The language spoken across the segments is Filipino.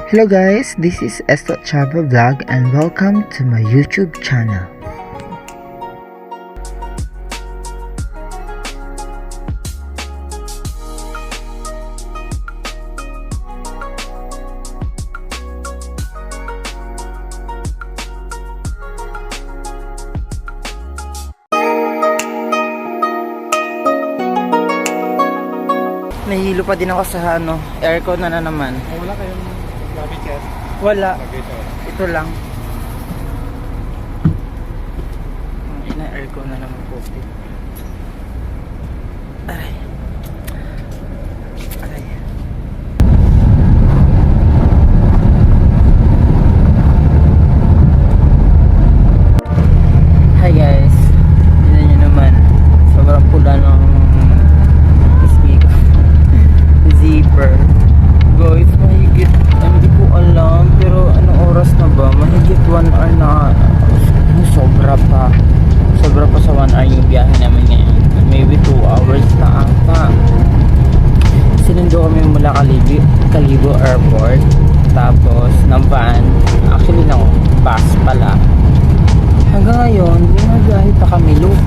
Hello guys, this is Esto Travel Vlog and welcome to my YouTube channel. Nahihilo pa din ako sa aircon na naman. Wala kayong gamit yan? Wala. Ito lang. Ang aircon na naman po. Aray. Aray. Hi guys. Tignan nyo naman. Sobrang pula ng zipper. Guys, mahigit, hindi ko alam, pero anong oras na ba? Mahigit 1 hour na. Sobra pa sa 1 hour yung biyahe namin ngayon. Maybe 2 hours na ata. Sinundo kami mula Kalibo Airport, tapos ng van, actually ng bus pala. Hanggang ngayon, binabiyahe pa kami loop.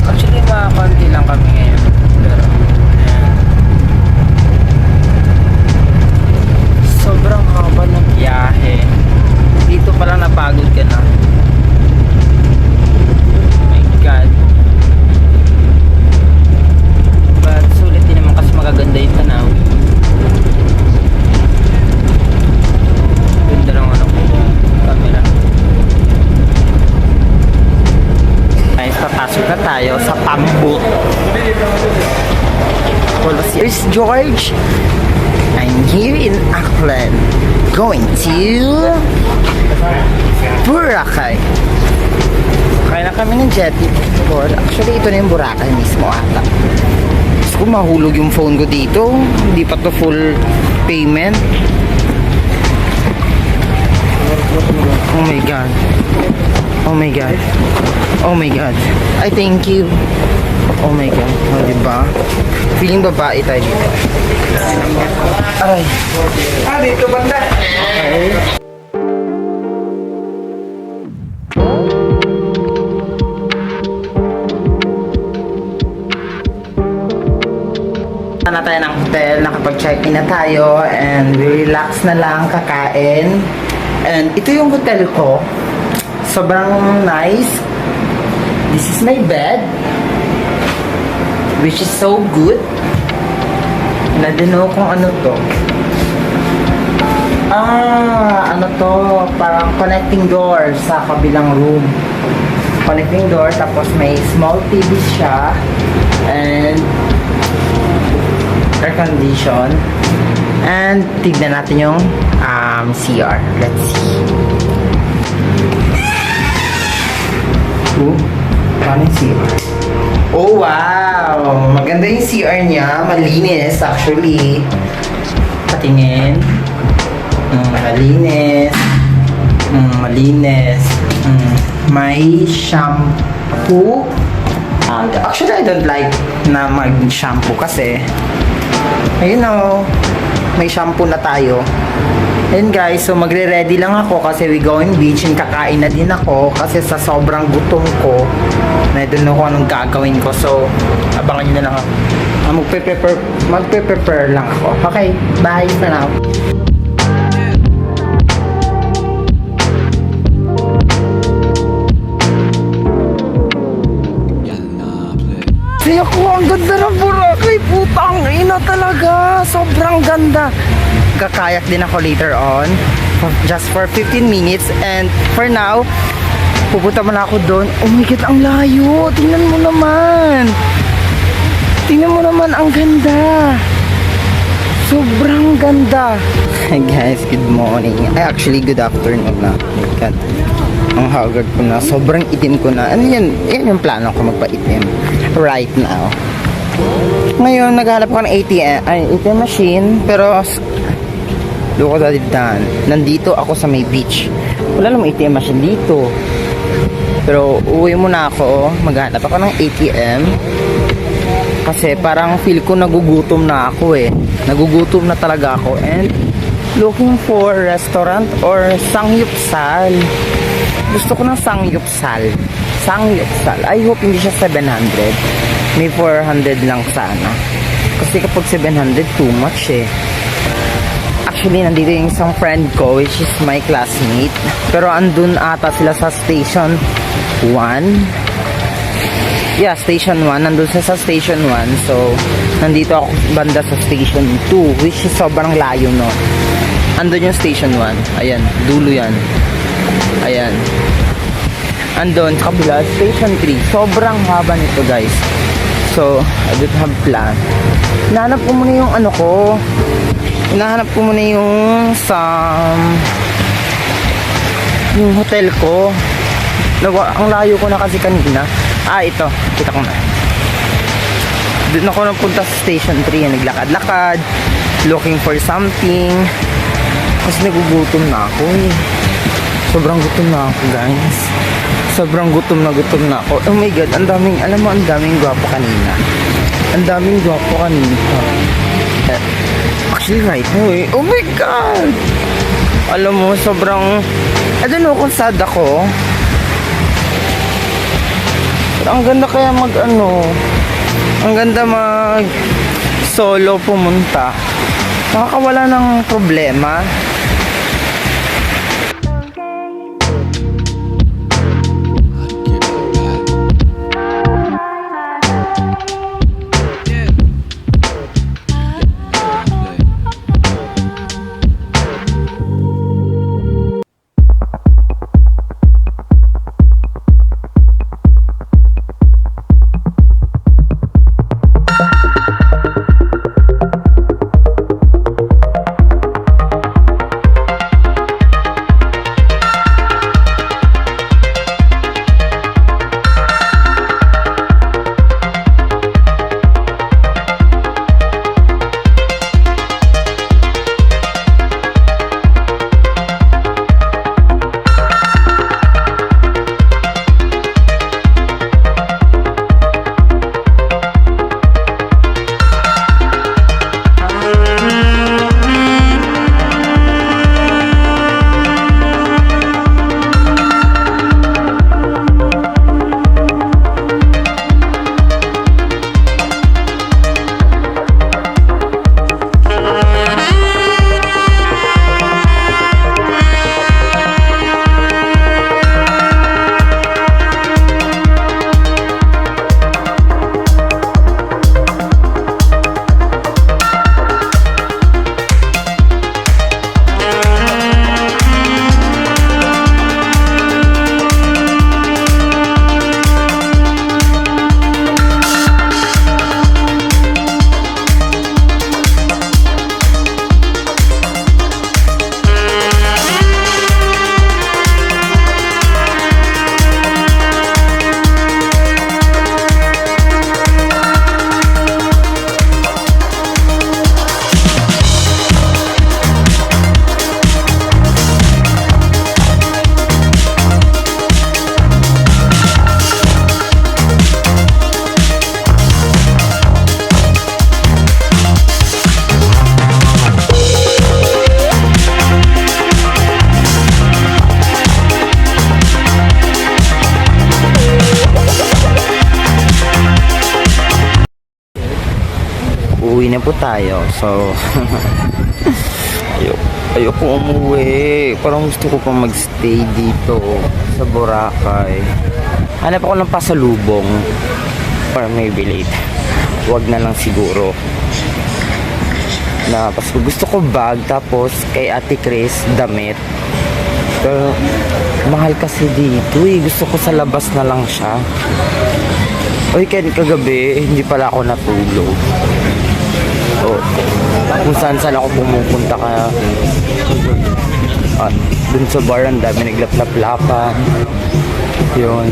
Actually, konti lang kami ngayon. Pero, sobrang haba ng biyahe. Dito palang napagod ka na. Oh my God. But, sulit din naman kasi magaganda yung tanaw. Ganda lang camera. Guys, papasok na tayo sa Pambut. Well, here's George. I'm here in Auckland, going to Boracay. Kaya na kami ng jetty. Actually, ito na yung Boracay mismo ata. Gusto ko mahulog yung phone ko dito. Hindi pa to full payment. Oh my God. Oh my God. Oh my God. I thank you. Oh my God. Oh, diba? Feeling babae tayo dito. Aray. Dito banda. Okay. Na tayo ng hotel, nakapag-check-in na tayo and we relax na lang, kakain. And ito yung hotel ko. Sobrang nice. This is my bed, which is so good. And I don't know kung ano to. Ano to? Parang connecting door sa kabilang room. Connecting door, tapos may small TV siya. And air condition. And tignan natin yung CR. Let's see. Paano yung CR? Oh, wow! Maganda yung CR niya. Malinis, actually. Patingin. Malinis. Malinis. May shampoo. Actually, I don't like na mag-shampoo kasi ayun o. May shampoo na tayo. Ayun guys, so magre-ready lang ako kasi we going beach and kakain na din ako kasi sa sobrang gutom ko na doon ako anong gagawin ko. So, abangan nyo na lang ako. Magpe-prepare lang ako. Okay, bye for now. Kaya ko, ang ganda ng Boracay, putang ina talaga. Sobrang ganda. Kakayak din ako later on. Just for 15 minutes. And for now, pupunta muna ako doon. Oh my God, ang layo. Tingnan mo naman. Tingnan mo naman, ang ganda. Sobrang ganda. Hi guys, good morning. Actually, good afternoon na. Oh my God. Ang haggard ko na. Sobrang itim ko na. Ano yan? Yan yung plano ko magpa-itim. Right now. Ngayon, naghanap ko ng ATM machine. Pero, doon ko dadaan. Nandito ako sa may beach. Wala namang ATM machine dito. Pero, uwi muna ako. Maghanap ako ng ATM. Kasi parang feel ko nagugutom na ako eh. Nagugutom na talaga ako. And looking for restaurant or sangyupsal. Gusto ko ng sangyupsal. Sangyupsal. I hope hindi siya 700. May 400 lang sana. Kasi kapag 700, too much eh. Actually, nandito yung isang friend ko, which is my classmate. Pero andun ata sila sa station 1. Yeah, station 1. Nandun siya sa station 1. So, nandito ako banda sa station 2, which is sobrang layo, no? Andun yung station 1. Ayan, dulo yan. Ayan. Andun, sa kabila, station 3. Sobrang haba nito, guys. So, I don't have plan. Hinahanap ko muna yung ano ko. Hinahanap ko muna yung sa yung hotel ko. Ang layo ko na kasi kanina. Ito. Kita ko na. Doon ako napunta sa station 3. Naglakad-lakad. Looking for something. Kasi nagugutom na ako eh. Sobrang gutom na ako, guys. Sobrang gutom na ako. Oh my God, ang daming, alam mo, ang daming gwapo kanina. Ang daming gwapo kanina. Actually, right now eh. Oh my God! Alam mo, sobrang, I don't know kung sad ako. Pero ang ganda kaya ang ganda mag solo pumunta. Nakakawala ng problema. Uuwi na po tayo. So, ayoko umuwi. Parang gusto ko pa magstay dito sa Boracay. Hanap ako ng pasalubong. Or maybe late. Wag na lang siguro. Na Pasko. Gusto ko bag. Tapos kay Ate Chris, damit. Pero mahal kasi dito eh. Gusto ko sa labas na lang siya. Oy, kagabi, hindi pala ako natulog. So, kung saan ako pumupunta kaya dun sa bar ang dami naglaplap-lapan. Yun.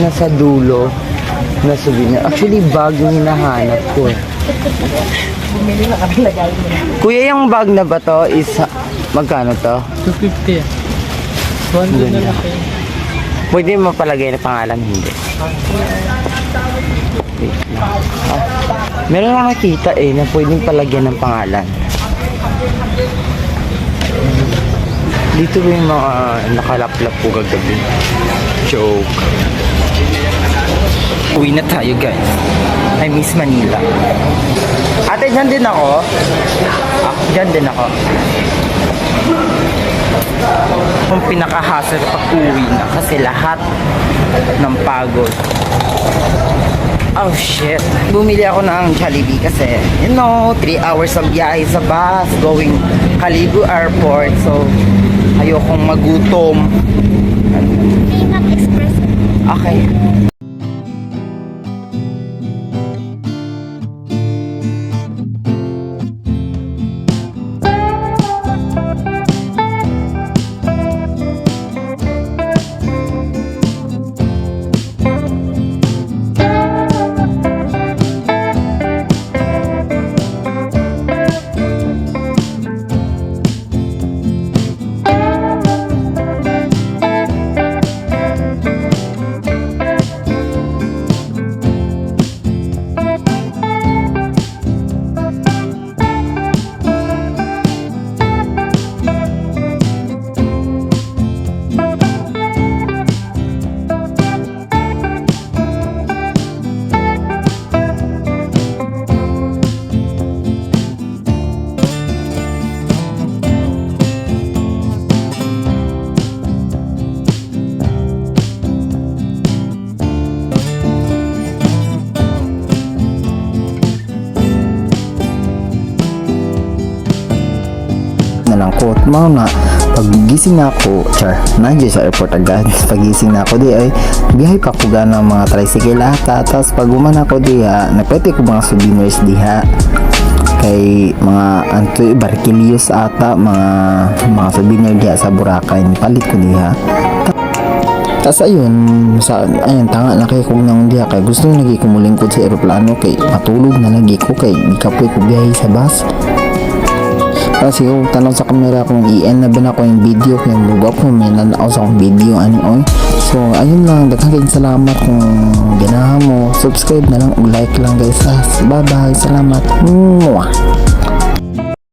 Nasa dulo. Nasa binya. Actually, bag yung hinahanap ko eh. Bumili na kami, lagay mo na. Kuya, yung bag na ba to is magkano to? 250. Ganda. Pwede mo palagay na pangalan, hindi. Wait lang. Meron akong nakita na pwedeng palagyan ng pangalan. Dito ba yung mga nakalaplap po kagabi? Joke. Uwi na tayo, guys. I miss Manila. Ate, dyan din ako. Dyan din ako. Kung pinaka-hassle pag uwi na kasi lahat ng pagod. Oh shit. Bumili ako ng Jollibee kasi 3 hours ang biyahe sa bus going Calibu Airport. So ayokong magutom. Peanut espresso. Okay. na lang ko. Mao na paggising na ako, nandiyo sa airport agad. Pagising na ako di ay biyahe pa ko gana mga tricycle ata. Tapos pag uman ako diha, nagpwede ko mga souvenirs diha. Kay mga antoy barkilios ata, mga souvenir diha sa Boracay. Palit ko diha. Tapos ayun, tanga na kay kung nang diha kay gusto nagi ko mulingkod sa eroplano kay matulog na lagi ko kay di ka po ko biyahe sa bus. Kasi kung tanong sa camera kung i-end na ba na ko yung video kaya buga ko may nanao sa akong video oy. So ayun lang, daghang salamat kung ganahan mo, subscribe na lang o like lang guys. Bye bye, salamat. Mwah.